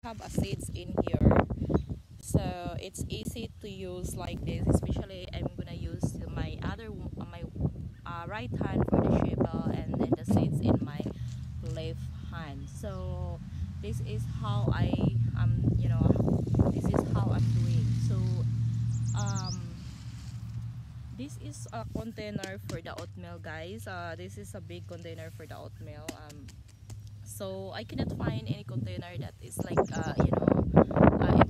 Have a seeds in here, so it's easy to use like this. Especially I'm gonna use my right hand for the shovel and then the seeds in my left hand. So this is how I this is how I'm doing. So um this is a container for the oatmeal, guys. This is a big container for the oatmeal. So I cannot find any container that is like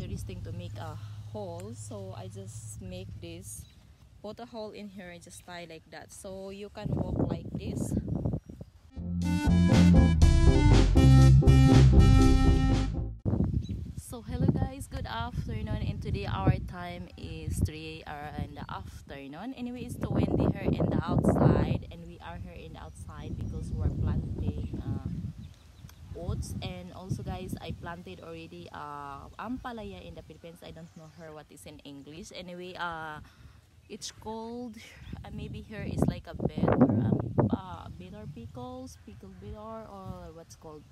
interesting to make a hole, so I just make this, put a hole in here and just tie like that, so you can walk like this. So hello guys, good afternoon, and today our time is 3 in the afternoon. Anyway, it's too windy here in the outside, and we are here in the outside because we're planting oats. And also guys, I planted already ampalaya in the Philippines. I don't know her what is in English. Anyway, it's called maybe here is like a bitter pickles, pickled bitter, or what's called,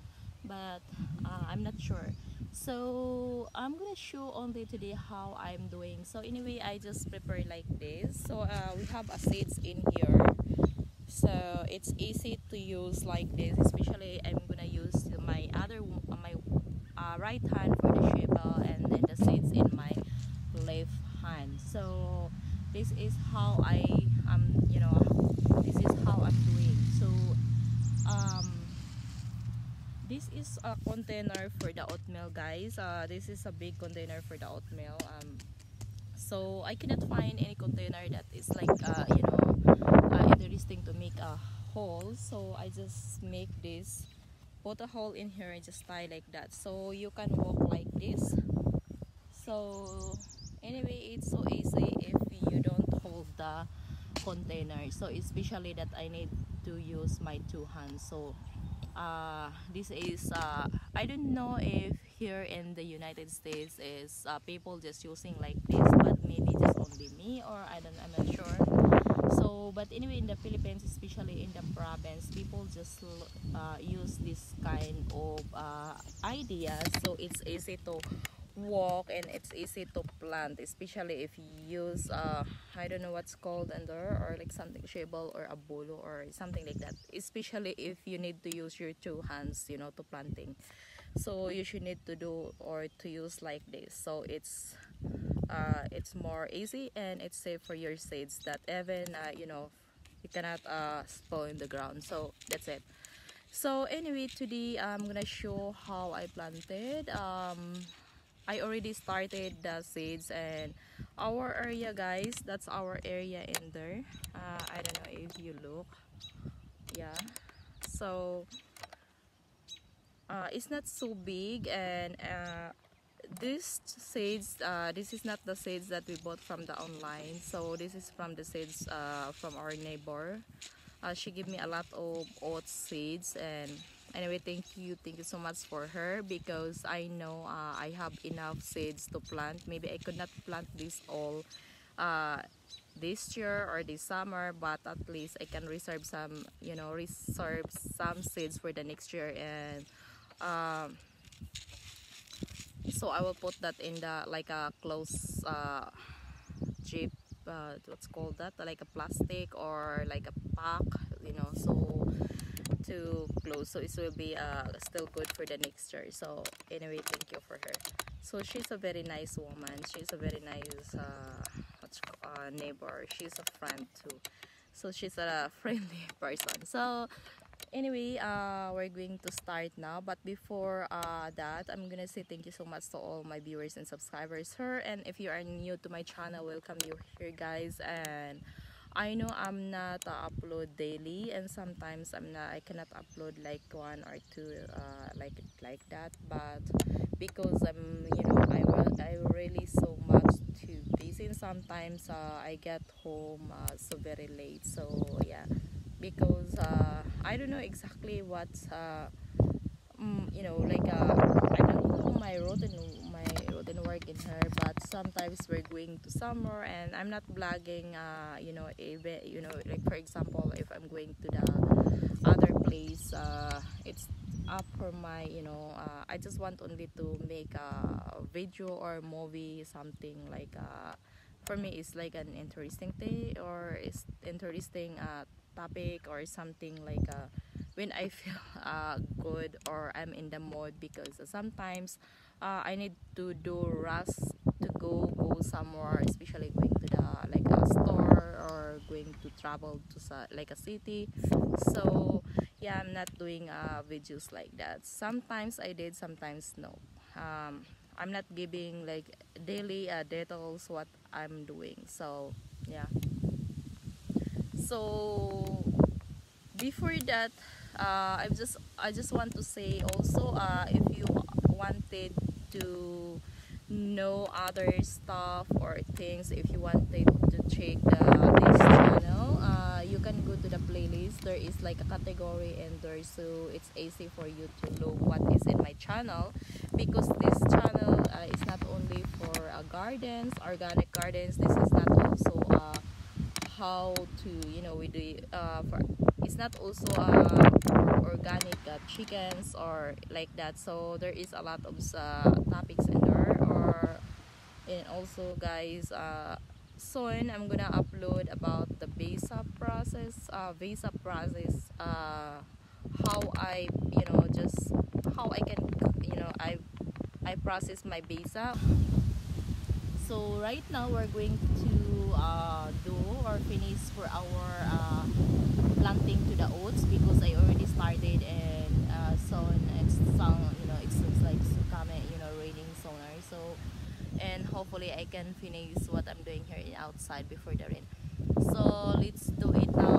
but I'm not sure. So I'm gonna show only today how I'm doing. So anyway, I just prepare like this. So we have a seeds in here, so it's easy to use like this. Especially I'm gonna use my right hand for the shovel and then the seeds in my left hand. So this is how this is how I'm doing. So um this is a container for the oatmeal, guys. This is a big container for the oatmeal. So I cannot find any container that is like interesting to make a hole, so I just make this, put a hole in here and just tie like that, so you can walk like this. So anyway, it's so easy if you don't hold the container. So especially that I need to use my two hands. So this is I don't know if here in the United States is people just using like this, but maybe just only me, or I'm not sure. So but anyway, in the Philippines, especially in the province, people just use this kind of idea. So it's easy to walk and it's easy to plant, especially if you use I don't know what's called under, or like something shovel or a bolo or something like that, especially if you need to use your two hands, to planting. So you should need to do or to use like this. So it's more easy and it's safe for your seeds, that even you cannot spoil in the ground. So that's it. So anyway, today I'm gonna show how I planted. I already started the seeds, and our area, guys, that's our area in there. I don't know if you look, yeah. So it's not so big, and this seeds, this is not the seeds that we bought from the online. So this is from the seeds from our neighbor. She gave me a lot of oat seeds, and anyway, thank you so much for her, because I know I have enough seeds to plant. Maybe I could not plant this all uh, this year or this summer, but at least I can reserve some, reserve some seeds for the next year. And um, so I will put that in the like a close jeep, what's called that, like a plastic or like a pack, so to close, so it will be still good for the next year. So anyway, thank you for her. So she's a very nice woman, she's a very nice neighbor, she's a friend too, so she's a friendly person. So anyway, we're going to start now, but before that, I'm gonna say thank you so much to all my viewers and subscribers here. And if you are new to my channel, welcome you here, guys. And I know I'm not upload daily, and sometimes I cannot upload like one or two like that, but because I really so much too busy, and sometimes I get home so very late. So yeah, because I don't know exactly what's I don't know my routine work in her, but sometimes we're going to summer and I'm not vlogging, even, like for example, if I'm going to the other place, it's up for my, I just want only to make a video or movie, something like, for me it's like an interesting thing, or it's interesting topic, or something like, when I feel good, or I'm in the mood, because sometimes I need to do rush to go somewhere, especially going to the like a store, or going to travel to like a city. So yeah, I'm not doing videos like that. Sometimes I did, sometimes no. I'm not giving like daily details what I'm doing. So yeah. So before that, I just want to say also, if you wanted to know other stuff or things, if you wanted to check this channel, you can go to the playlist. There is like a category in there, so it's easy for you to look what is in my channel, because this channel is not only for gardens, organic gardens. This is not also how to, we do for, it's not also for organic chickens or like that. So there is a lot of topics in there. Or and also guys, soon I'm gonna upload about the visa process, how I, just how I can, I process my visa. So right now we're going to do or finish for our planting to the oats, because I already started, and soon it's sound, it seems like sukame, raining sooner. So and hopefully I can finish what I'm doing here outside before the rain. So let's do it now.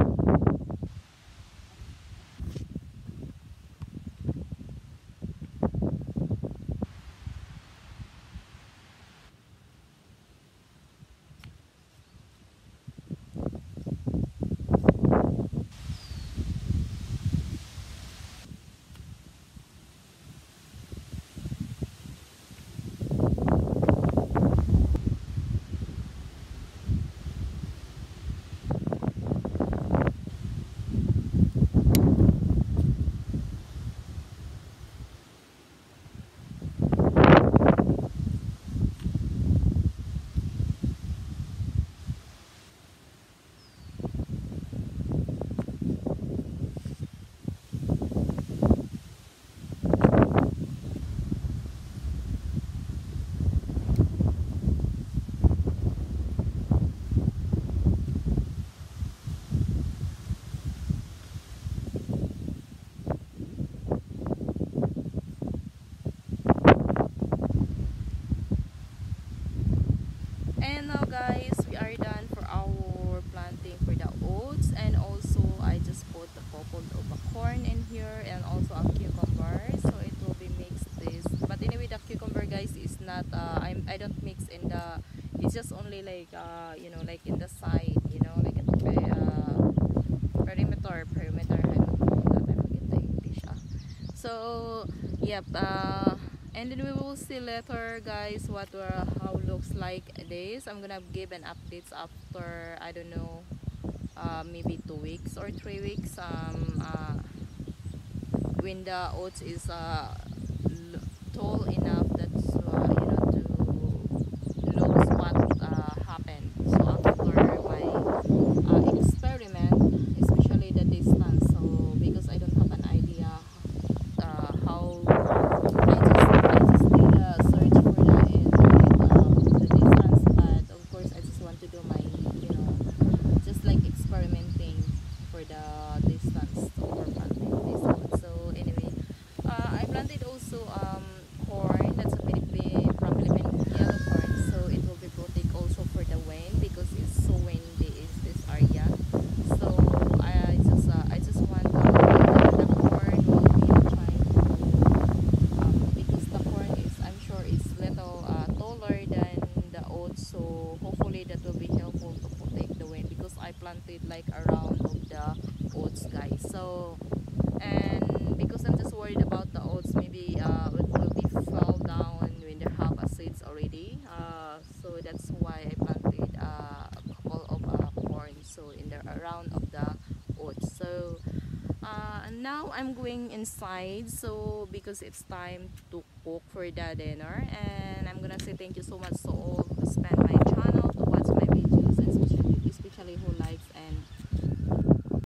And now guys, we are done for our planting for the oats, and also I just put the couple of a corn in here, and also a cucumber, so it will be mixed this. But anyway, the cucumber guys is not I don't mix in the, it's just only like like in the side, like a perimeter, I don't know that, I forget the English. So yep, and then we will see later guys what how looks like this. I'm gonna give an updates after, I don't know, maybe 2 weeks or 3 weeks, when the oats is tall enough, that's to looks what happened. So after my experiment, especially the distance, so because I don't have an idea how, I just did a search for the internet, the distance, but of course I just want to do my, just like experimenting for the distance for planting this one. So anyway, I planted also corn, that's a Philippine yellow corn, so it will be protect also for the wind, because it's so windy is this area. So I just want the corn will be trying to, because the corn is, I'm sure it's little taller than the oats, so hopefully that will be helpful to protect the wind, because I planted like around of the oats guys. So and because I'm just worried about the oats, maybe it will be fall down when they have a seeds already, so that's why I planted a couple of corn, so in the around of the oats. So now I'm going inside, so because it's time to cook for the dinner, and